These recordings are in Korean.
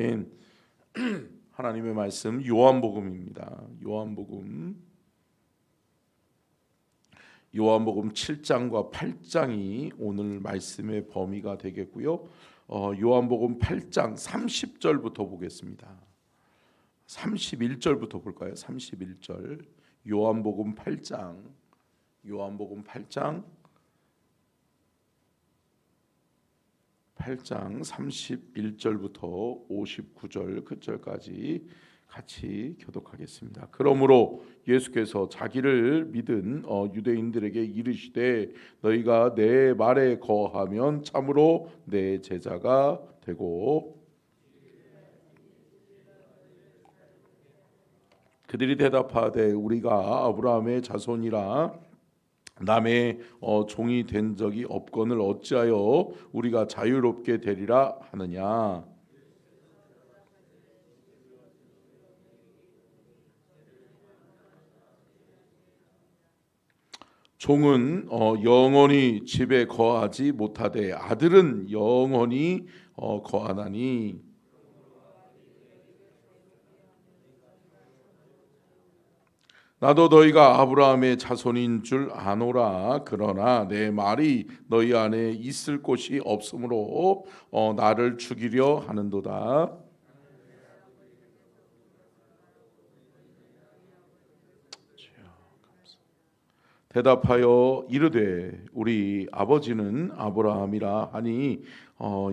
아멘. 하나님의 말씀 요한복음입니다. 요한복음 7장과 8장이 오늘 말씀의 범위가 되겠고요. 요한복음 8장 30절부터 보겠습니다. 31절부터 볼까요? 31절. 요한복음 8장 31절부터 59절 끝절까지 같이 교독하겠습니다. 그러므로 예수께서 자기를 믿은 유대인들에게 이르시되 너희가 내 말에 거하면 참으로 내 제자가 되고, 그들이 대답하되 우리가 아브라함의 자손이라 남의 종이 된 적이 없거늘 어찌하여 우리가 자유롭게 되리라 하느냐. 종은 영원히 집에 거하지 못하되 아들은 영원히 거하나니. 나도 너희가 아브라함의 자손인 줄 아노라. 그러나 내 말이 너희 안에 있을 곳이 없으므로 나를 죽이려 하는도다. 대답하여 이르되 우리 아버지는 아브라함이라 하니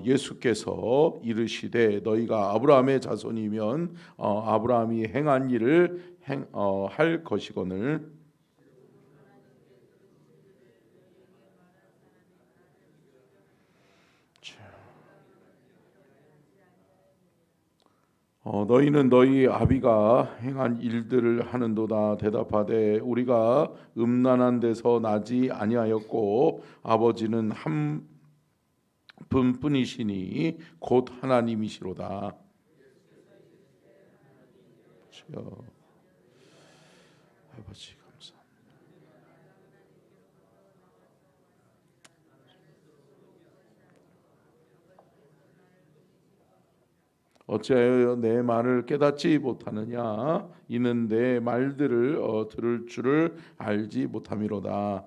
예수께서 이르시되 너희가 아브라함의 자손이면 아브라함이 행한 일을 할 것이거늘 너희는 너희 아비가 행한 일들을 하는도다. 대답하되 우리가 음란한 데서 나지 아니하였고 아버지는 한 분뿐이시니 곧 하나님이시로다. 아버지 감사합니다. 어찌하여 내 말을 깨닫지 못하느냐. 이는 내 말들을 들을 줄을 알지 못함이로다.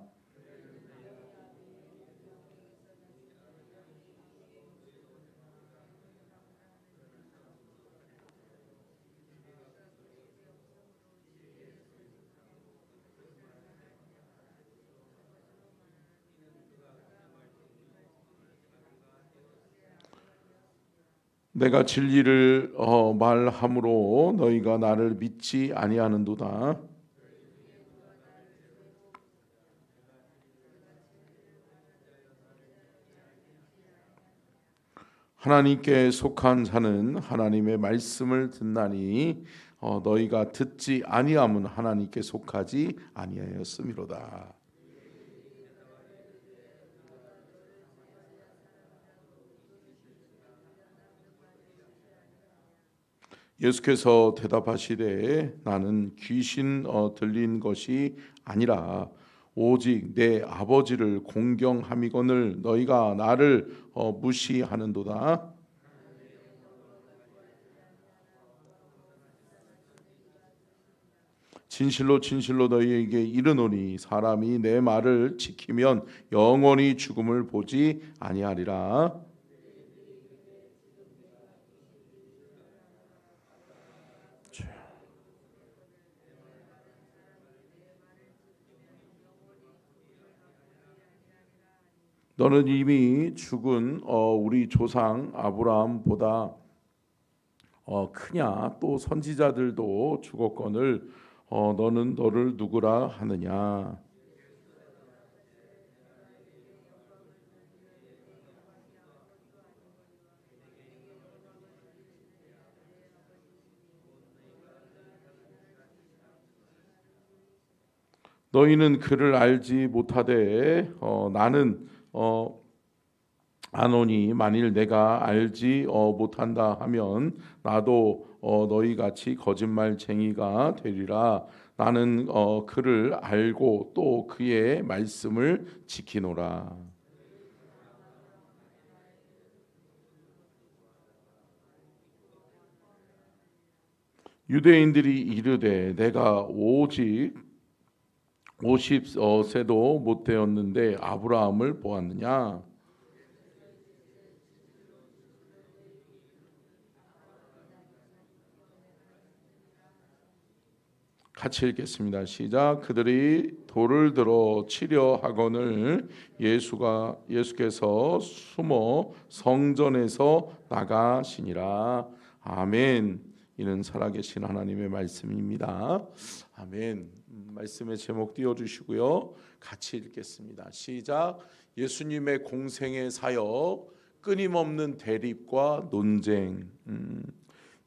내가 진리를 말함으로 너희가 나를 믿지 아니하는도다. 하나님께 속한 자는 하나님의 말씀을 듣나니 너희가 듣지 아니함은 하나님께 속하지 아니하였음이로다. 예수께서 대답하시되 나는 귀신 들린 것이 아니라 오직 내 아버지를 공경함이거늘 너희가 나를 무시하는도다. 진실로 진실로 너희에게 이르노니 사람이 내 말을 지키면 영원히 죽음을 보지 아니하리라. 너는 이미 죽은 우리 조상 아브라함보다 크냐? 또 선지자들도 죽었거늘 너는 너를 누구라 하느냐? 너희는 그를 알지 못하되 나는 아노니 만일 내가 알지 못한다 하면 나도 너희 같이 거짓말쟁이가 되리라. 나는 그를 알고 또 그의 말씀을 지키노라. 유대인들이 이르되 내가 오직 50세도 못 되었는데 아브라함을 보았느냐. 같이 읽겠습니다. 시작. 그들이 돌을 들어 치려 하거늘 예수께서 숨어 성전에서 나가시니라. 아멘. 이는 살아계신 하나님의 말씀입니다. 아멘. 말씀의 제목 띄워주시고요. 같이 읽겠습니다. 시작. 예수님의 공생의 사역, 끊임없는 대립과 논쟁.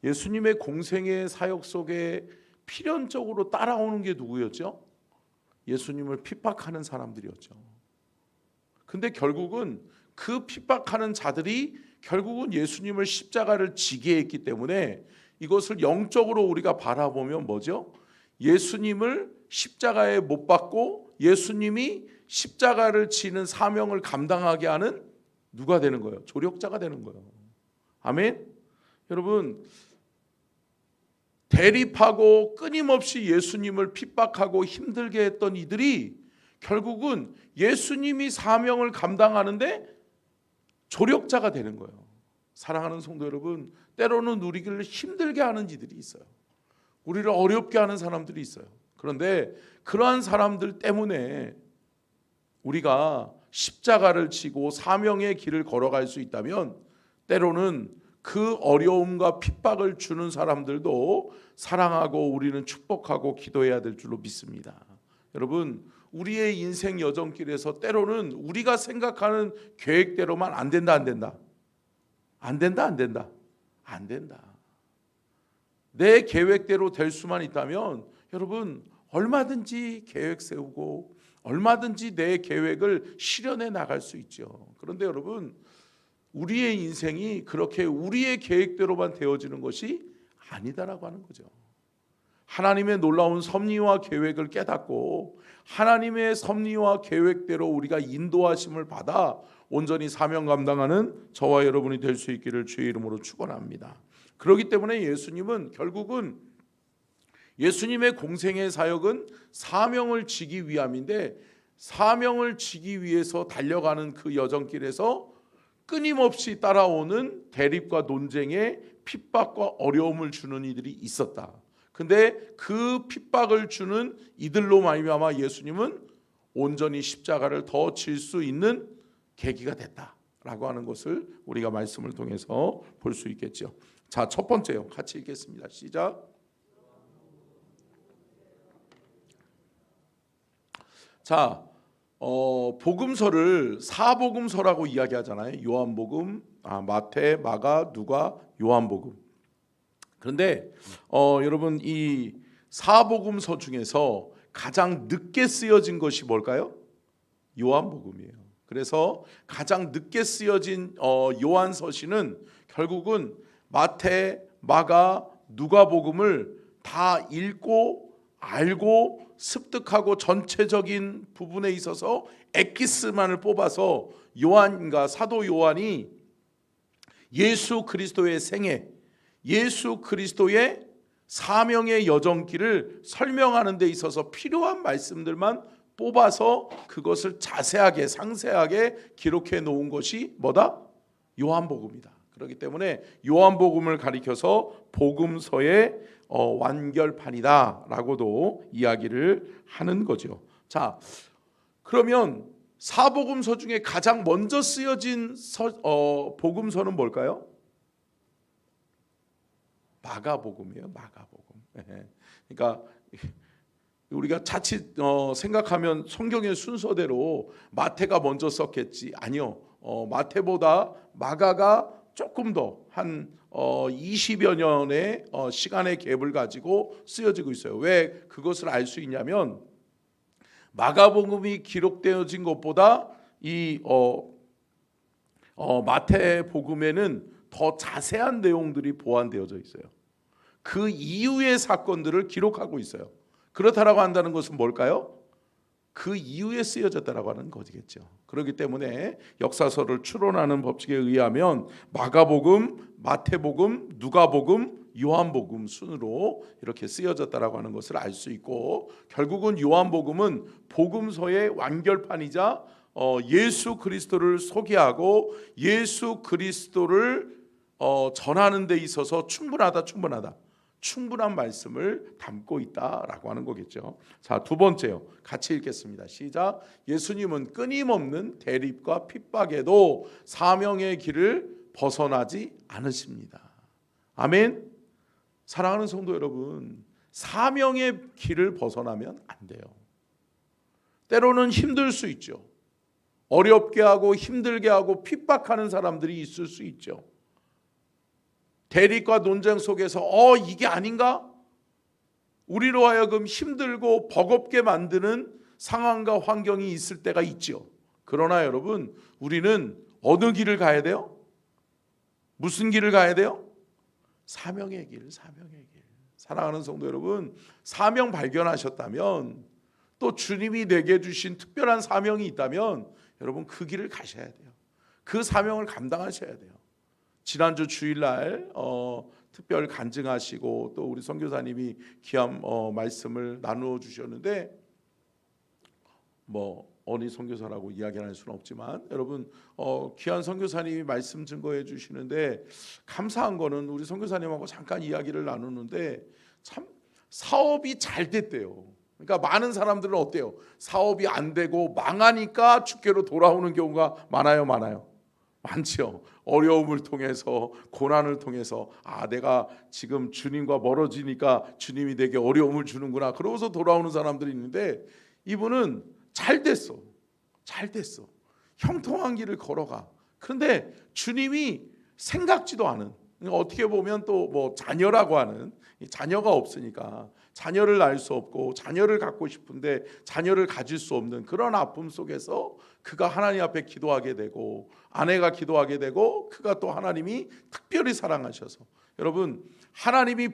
예수님의 공생의 사역 속에 필연적으로 따라오는 게 누구였죠? 예수님을 핍박하는 사람들이었죠. 근데 결국은 그 핍박하는 자들이 결국은 예수님을 십자가를 지게 했기 때문에 이것을 영적으로 우리가 바라보면 뭐죠? 예수님을 십자가에 못 박고 예수님이 십자가를 지는 사명을 감당하게 하는 누가 되는 거예요? 조력자가 되는 거예요. 아멘. 여러분, 대립하고 끊임없이 예수님을 핍박하고 힘들게 했던 이들이 결국은 예수님이 사명을 감당하는데 조력자가 되는 거예요. 사랑하는 성도 여러분, 때로는 우리를 힘들게 하는 이들이 있어요. 우리를 어렵게 하는 사람들이 있어요. 그런데 그러한 사람들 때문에 우리가 십자가를 지고 사명의 길을 걸어갈 수 있다면 때로는 그 어려움과 핍박을 주는 사람들도 사랑하고 우리는 축복하고 기도해야 될 줄로 믿습니다. 여러분, 우리의 인생 여정길에서 때로는 우리가 생각하는 계획대로만 안 된다. 내 계획대로 될 수만 있다면 여러분 얼마든지 계획 세우고 얼마든지 내 계획을 실현해 나갈 수 있죠. 그런데 여러분, 우리의 인생이 그렇게 우리의 계획대로만 되어지는 것이 아니다라고 하는 거죠. 하나님의 놀라운 섭리와 계획을 깨닫고 하나님의 섭리와 계획대로 우리가 인도하심을 받아 온전히 사명 감당하는 저와 여러분이 될 수 있기를 주의 이름으로 축원합니다. 그렇기 때문에 예수님은 결국은 예수님의 공생의 사역은 사명을 지기 위함인데 사명을 지기 위해서 달려가는 그 여정길에서 끊임없이 따라오는 대립과 논쟁에 핍박과 어려움을 주는 이들이 있었다. 근데 그 핍박을 주는 이들로 말미암아 예수님은 온전히 십자가를 더 질 수 있는 계기가 됐다라고 하는 것을 우리가 말씀을 통해서 볼 수 있겠죠. 자, 첫 번째요. 같이 읽겠습니다. 시작. 자, 복음서를 사복음서라고 이야기하잖아요. 요한복음, 마태, 마가, 누가, 요한복음. 그런데 여러분, 이 사복음서 중에서 가장 늦게 쓰여진 것이 뭘까요? 요한복음이에요. 그래서 가장 늦게 쓰여진 요한서신은 결국은 마태, 마가, 누가복음을 다 읽고 알고 습득하고 전체적인 부분에 있어서 엑기스만을 뽑아서 요한과 사도 요한이 예수 그리스도의 생애, 예수 그리스도의 사명의 여정길을 설명하는 데 있어서 필요한 말씀들만 뽑아서 그것을 자세하게 상세하게 기록해 놓은 것이 뭐다? 요한복음이다. 그렇기 때문에 요한복음을 가리켜서 복음서의 완결판이다라고도 이야기를 하는 거죠. 자, 그러면 사복음서 중에 가장 먼저 쓰여진 복음서는 뭘까요? 마가복음이에요. 마가복음. 그러니까 우리가 자칫 생각하면 성경의 순서대로 마태가 먼저 썼겠지. 아니요. 마태보다 마가가 조금 더 한 20여 년의 시간의 갭을 가지고 쓰여지고 있어요. 왜 그것을 알 수 있냐면 마가복음이 기록되어진 것보다 이 마태복음에는 더 자세한 내용들이 보완되어져 있어요. 그 이후의 사건들을 기록하고 있어요. 그렇다라고 한다는 것은 뭘까요? 그 이후에 쓰여졌다라고 하는 것이겠죠. 그렇기 때문에 역사서를 추론하는 법칙에 의하면 마가복음, 마태복음, 누가복음, 요한복음 순으로 이렇게 쓰여졌다라고 하는 것을 알 수 있고, 결국은 요한복음은 복음서의 완결판이자 예수 그리스도를 소개하고 예수 그리스도를 전하는 데 있어서 충분한 말씀을 담고 있다라고 하는 거겠죠. 자, 두 번째요. 같이 읽겠습니다. 시작. 예수님은 끊임없는 대립과 핍박에도 사명의 길을 벗어나지 않으십니다. 아멘. 사랑하는 성도 여러분, 사명의 길을 벗어나면 안 돼요. 때로는 힘들 수 있죠. 어렵게 하고 힘들게 하고 핍박하는 사람들이 있을 수 있죠. 대립과 논쟁 속에서 이게 아닌가? 우리로 하여금 힘들고 버겁게 만드는 상황과 환경이 있을 때가 있죠. 그러나 여러분, 우리는 어느 길을 가야 돼요? 무슨 길을 가야 돼요? 사명의 길. 사랑하는 성도 여러분, 사명 발견하셨다면, 또 주님이 내게 주신 특별한 사명이 있다면 여러분 그 길을 가셔야 돼요. 그 사명을 감당하셔야 돼요. 지난주 주일날 특별 간증하시고 또 우리 선교사님이 귀한 말씀을 나누어 주셨는데, 어느 선교사라고 이야기할 수는 없지만 여러분 귀한 선교사님이 말씀 증거해 주시는데, 감사한 거는 우리 선교사님하고 잠깐 이야기를 나누는데 참 사업이 잘 됐대요. 그러니까 많은 사람들은 어때요? 사업이 안 되고 망하니까 주께로 돌아오는 경우가 많죠. 어려움을 통해서, 고난을 통해서 내가 지금 주님과 멀어지니까 주님이 내게 어려움을 주는구나, 그러고서 돌아오는 사람들이 있는데, 이분은 잘 됐어. 형통한 길을 걸어가. 그런데 주님이 생각지도 않은, 어떻게 보면 또 자녀라고 하는, 자녀가 없으니까 자녀를 낳을 수 없고 자녀를 갖고 싶은데 자녀를 가질 수 없는 그런 아픔 속에서 그가 하나님 앞에 기도하게 되고, 아내가 기도하게 되고, 그가 또 하나님이 특별히 사랑하셔서, 여러분 하나님이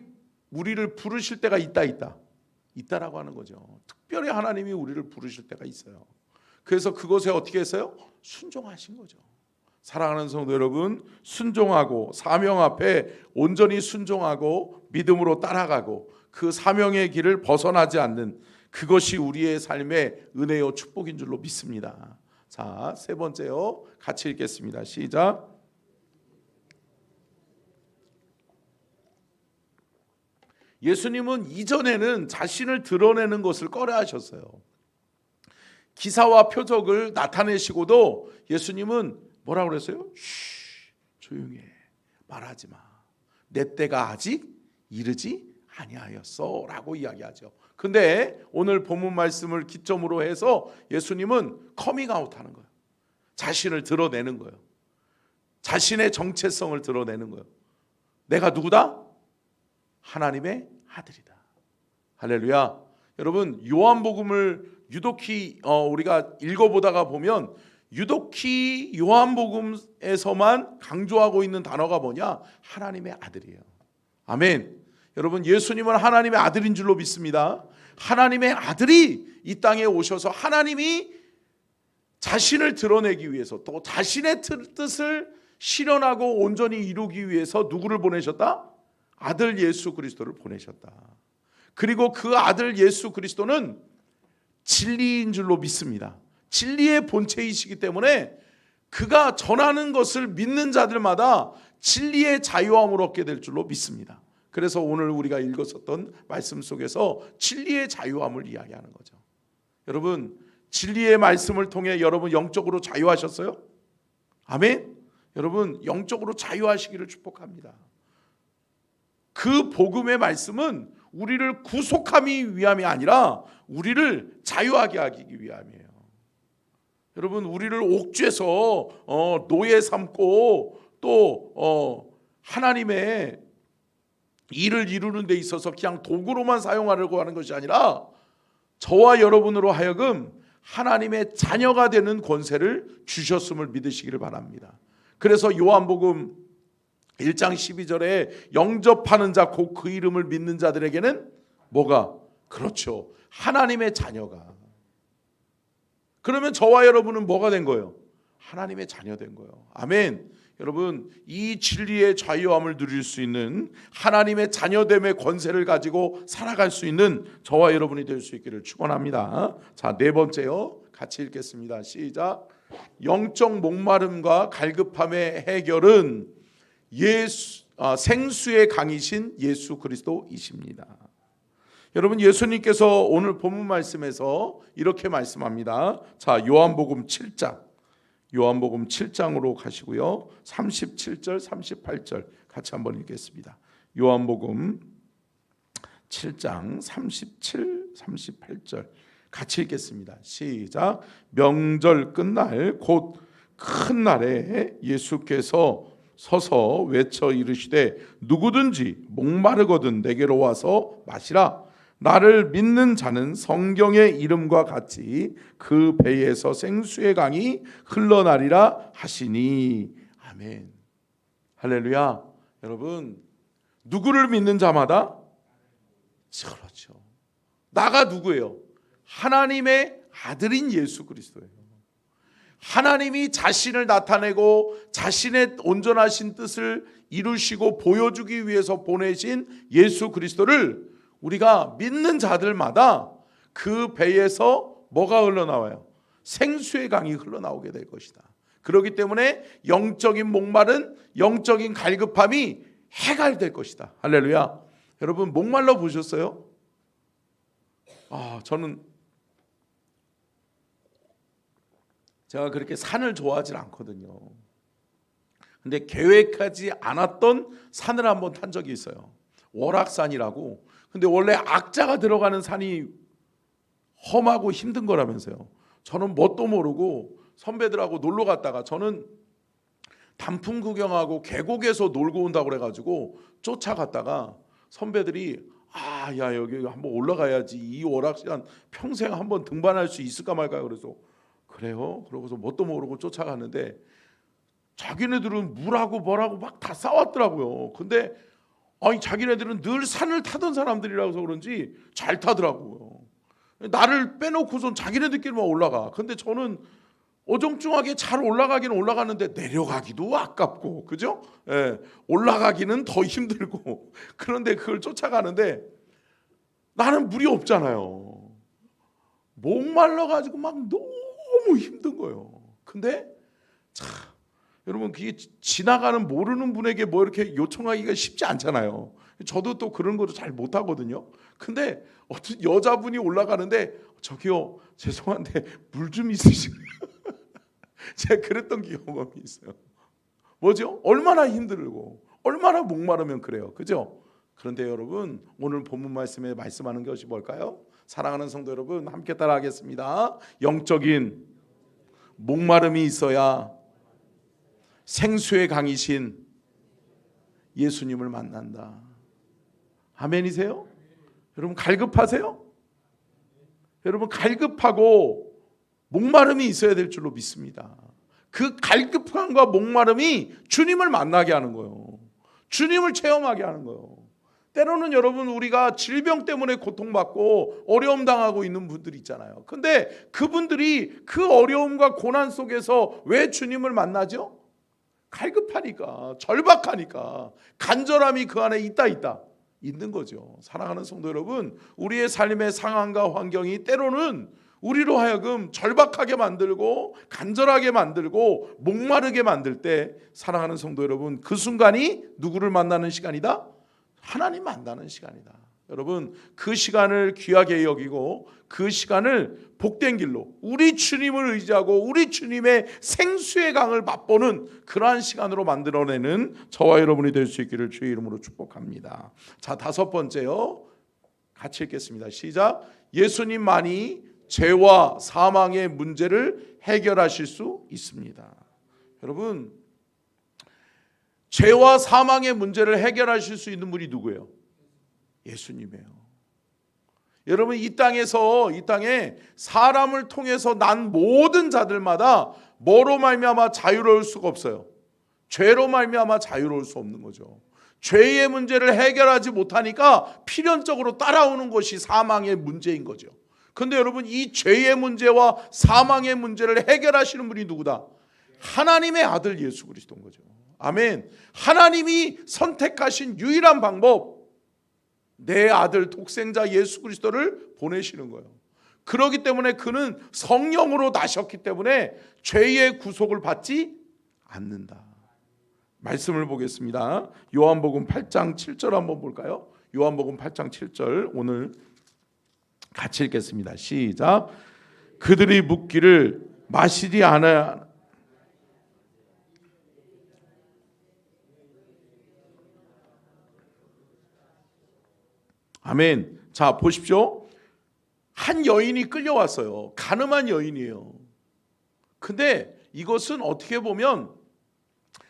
우리를 부르실 때가 있다라고 하는 거죠. 특별히 하나님이 우리를 부르실 때가 있어요. 그래서 그것에 어떻게 했어요? 순종하신 거죠. 사랑하는 성도 여러분, 순종하고 사명 앞에 온전히 순종하고 믿음으로 따라가고 그 사명의 길을 벗어나지 않는, 그것이 우리의 삶의 은혜요 축복인 줄로 믿습니다. 자, 세 번째요. 같이 읽겠습니다. 시작. 예수님은 이전에는 자신을 드러내는 것을 꺼려하셨어요. 기사와 표적을 나타내시고도 예수님은 뭐라고 그랬어요? 조용히 해. 말하지 마. 내 때가 아직 이르지 아니하였어 라고 이야기하죠. 근데 오늘 본문 말씀을 기점으로 해서 예수님은 커밍아웃 하는 거예요. 자신을 드러내는 거예요. 자신의 정체성을 드러내는 거예요. 내가 누구다? 하나님의 아들이다. 할렐루야. 여러분, 요한복음을 유독히 우리가 읽어보다가 보면 유독히 요한복음에서만 강조하고 있는 단어가 뭐냐? 하나님의 아들이에요. 아멘. 여러분, 예수님은 하나님의 아들인 줄로 믿습니다. 하나님의 아들이 이 땅에 오셔서 하나님이 자신을 드러내기 위해서, 또 자신의 뜻을 실현하고 온전히 이루기 위해서 누구를 보내셨다? 아들 예수 그리스도를 보내셨다. 그리고 그 아들 예수 그리스도는 진리인 줄로 믿습니다. 진리의 본체이시기 때문에 그가 전하는 것을 믿는 자들마다 진리의 자유함을 얻게 될 줄로 믿습니다. 그래서 오늘 우리가 읽었었던 말씀 속에서 진리의 자유함을 이야기하는 거죠. 여러분, 진리의 말씀을 통해 여러분 영적으로 자유하셨어요? 아멘. 여러분, 영적으로 자유하시기를 축복합니다. 그 복음의 말씀은 우리를 구속하기 위함이 아니라 우리를 자유하게 하기 위함이에요. 여러분, 우리를 옥죄서 노예 삼고 또 하나님의 일을 이루는 데 있어서 그냥 도구로만 사용하려고 하는 것이 아니라 저와 여러분으로 하여금 하나님의 자녀가 되는 권세를 주셨음을 믿으시기를 바랍니다. 그래서 요한복음 1장 12절에 영접하는 자 곧 그 이름을 믿는 자들에게는 뭐가? 그렇죠, 하나님의 자녀가. 그러면 저와 여러분은 뭐가 된 거예요? 하나님의 자녀 된 거예요. 아멘. 여러분 이 진리의 자유함을 누릴 수 있는 하나님의 자녀됨의 권세를 가지고 살아갈 수 있는 저와 여러분이 될 수 있기를 축원합니다. 자, 네 번째요. 같이 읽겠습니다. 시작. 영적 목마름과 갈급함의 해결은 생수의 강이신 예수 그리스도이십니다. 여러분 예수님께서 오늘 본문 말씀에서 이렇게 말씀합니다. 자, 요한복음 7장으로 가시고요. 37절 38절 같이 한번 읽겠습니다. 요한복음 7장 37, 38절 같이 읽겠습니다. 시작. 명절 끝날 곧 큰 날에 예수께서 서서 외쳐 이르시되 누구든지 목마르거든 내게로 와서 마시라. 나를 믿는 자는 성경의 이름과 같이 그 배에서 생수의 강이 흘러나리라 하시니. 아멘. 할렐루야. 여러분 누구를 믿는 자마다 그렇죠. 나가 누구예요? 하나님의 아들인 예수 그리스도예요. 하나님이 자신을 나타내고 자신의 온전하신 뜻을 이루시고 보여주기 위해서 보내신 예수 그리스도를 우리가 믿는 자들마다 그 배에서 뭐가 흘러나와요? 생수의 강이 흘러나오게 될 것이다. 그렇기 때문에 영적인 목마른 영적인 갈급함이 해갈될 것이다. 할렐루야. 여러분 목말라 보셨어요? 저는 제가 그렇게 산을 좋아하지 않거든요. 근데 계획하지 않았던 산을 한번 탄 적이 있어요. 월악산이라고. 근데 원래 악자가 들어가는 산이 험하고 힘든 거라면서요. 저는 뭣도 모르고 선배들하고 놀러 갔다가 저는 단풍 구경하고 계곡에서 놀고 온다고 그래가지고 쫓아갔다가 선배들이 야 여기 한번 올라가야지. 이 월악산 평생 한번 등반할 수 있을까 말까. 그래서 그래요? 그러고서 뭣도 모르고 쫓아갔는데 자기네들은 물하고 뭐라고 막 다 싸웠더라고요. 근데 자기네들은 늘 산을 타던 사람들이라서 그런지 잘 타더라고요. 나를 빼놓고선 자기네들끼리만 올라가. 근데 저는 어정쩡하게 잘 올라가기는 올라가는데 내려가기도 아깝고, 그죠? 올라가기는 더 힘들고. 그런데 그걸 쫓아가는데 나는 물이 없잖아요. 목말라가지고 막 너무 힘든 거예요. 근데 여러분 그게 지나가는 모르는 분에게 뭐 이렇게 요청하기가 쉽지 않잖아요. 저도 또 그런 것도 잘 못하거든요. 근데 어떤 여자분이 올라가는데 저기요 죄송한데 물 좀 있으신가요? 제가 그랬던 경험이 있어요. 뭐죠? 얼마나 힘들고 얼마나 목마르면 그래요. 그죠? 그런데 여러분 오늘 본문 말씀에 말씀하는 것이 뭘까요? 사랑하는 성도 여러분 함께 따라하겠습니다. 영적인 목마름이 있어야 생수의 강이신 예수님을 만난다. 아멘이세요? 여러분 갈급하세요? 여러분 갈급하고 목마름이 있어야 될 줄로 믿습니다. 그 갈급함과 목마름이 주님을 만나게 하는 거예요. 주님을 체험하게 하는 거예요. 때로는 여러분 우리가 질병 때문에 고통받고 어려움 당하고 있는 분들이 있잖아요. 근데 그분들이 그 어려움과 고난 속에서 왜 주님을 만나죠? 갈급하니까, 절박하니까, 간절함이 그 안에 있는 거죠. 사랑하는 성도 여러분, 우리의 삶의 상황과 환경이 때로는 우리로 하여금 절박하게 만들고 간절하게 만들고 목마르게 만들 때 사랑하는 성도 여러분 그 순간이 누구를 만나는 시간이다? 하나님 만나는 시간이다. 여러분 그 시간을 귀하게 여기고 그 시간을 복된 길로 우리 주님을 의지하고 우리 주님의 생수의 강을 맛보는 그러한 시간으로 만들어내는 저와 여러분이 될 수 있기를 주의 이름으로 축복합니다. 자, 다섯 번째요. 같이 읽겠습니다. 시작. 예수님만이 죄와 사망의 문제를 해결하실 수 있습니다. 여러분 죄와 사망의 문제를 해결하실 수 있는 분이 누구예요? 예수님이에요. 여러분 이 땅에 사람을 통해서 난 모든 자들마다 뭐로 말미암아 자유로울 수가 없어요. 죄로 말미암아 자유로울 수 없는 거죠. 죄의 문제를 해결하지 못하니까 필연적으로 따라오는 것이 사망의 문제인 거죠. 그런데 여러분 이 죄의 문제와 사망의 문제를 해결하시는 분이 누구다? 하나님의 아들 예수 그리스도인 거죠. 아멘. 하나님이 선택하신 유일한 방법, 내 아들 독생자 예수 그리스도를 보내시는 거예요. 그렇기 때문에 그는 성령으로 나셨기 때문에 죄의 구속을 받지 않는다. 말씀을 보겠습니다. 요한복음 8장 7절 한번 볼까요? 요한복음 8장 7절 오늘 같이 읽겠습니다. 시작. 그들이 묻기를 마시지 않아 아멘. 자, 보십시오. 한 여인이 끌려왔어요. 가늠한 여인이에요. 근데 이것은 어떻게 보면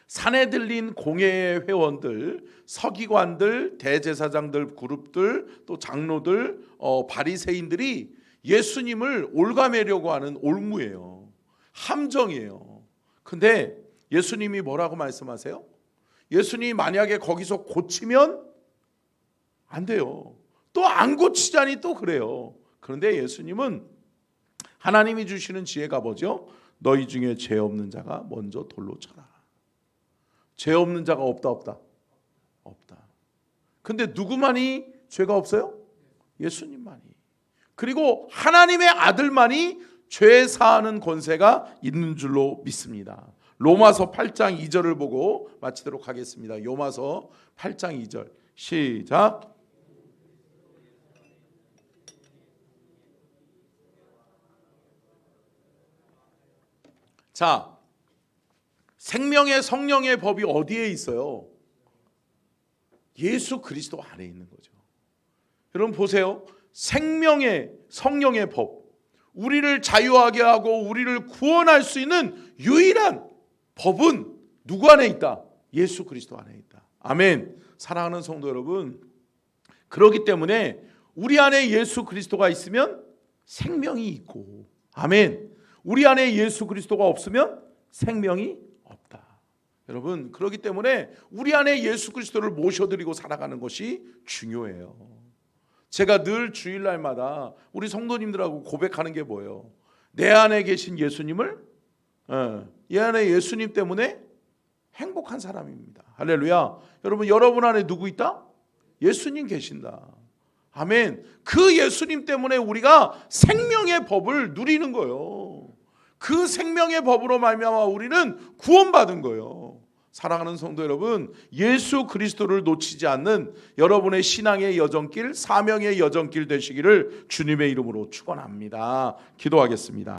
산헤들린 공회의 회원들, 서기관들, 대제사장들 그룹들, 또 장로들, 바리새인들이 예수님을 올가매려고 하는 올무예요. 함정이에요. 근데 예수님이 뭐라고 말씀하세요? 예수님이 만약에 거기서 고치면 안 돼요. 또 안 고치자니 또 그래요. 그런데 예수님은 하나님이 주시는 지혜가 뭐죠? 너희 중에 죄 없는 자가 먼저 돌로 쳐라. 죄 없는 자가 없다 없다? 없다. 근데 누구만이 죄가 없어요? 예수님만이. 그리고 하나님의 아들만이 죄 사하는 권세가 있는 줄로 믿습니다. 로마서 8장 2절을 보고 마치도록 하겠습니다. 로마서 8장 2절 시작. 자, 생명의 성령의 법이 어디에 있어요? 예수 그리스도 안에 있는 거죠. 여러분 보세요. 생명의 성령의 법, 우리를 자유하게 하고 우리를 구원할 수 있는 유일한 법은 누구 안에 있다? 예수 그리스도 안에 있다. 아멘. 사랑하는 성도 여러분, 그렇기 때문에 우리 안에 예수 그리스도가 있으면 생명이 있고, 아멘. 우리 안에 예수 그리스도가 없으면 생명이 없다. 여러분, 그렇기 때문에 우리 안에 예수 그리스도를 모셔드리고 살아가는 것이 중요해요. 제가 늘 주일날마다 우리 성도님들하고 고백하는 게 뭐예요? 내 안에 계신 예수님을, 이 안에 예수님 때문에 행복한 사람입니다. 할렐루야. 여러분 안에 누구 있다? 예수님 계신다. 아멘. 그 예수님 때문에 우리가 생명의 법을 누리는 거예요. 그 생명의 법으로 말미암아 우리는 구원받은 거예요. 사랑하는 성도 여러분, 예수 그리스도를 놓치지 않는 여러분의 신앙의 여정길, 사명의 여정길 되시기를 주님의 이름으로 축원합니다. 기도하겠습니다.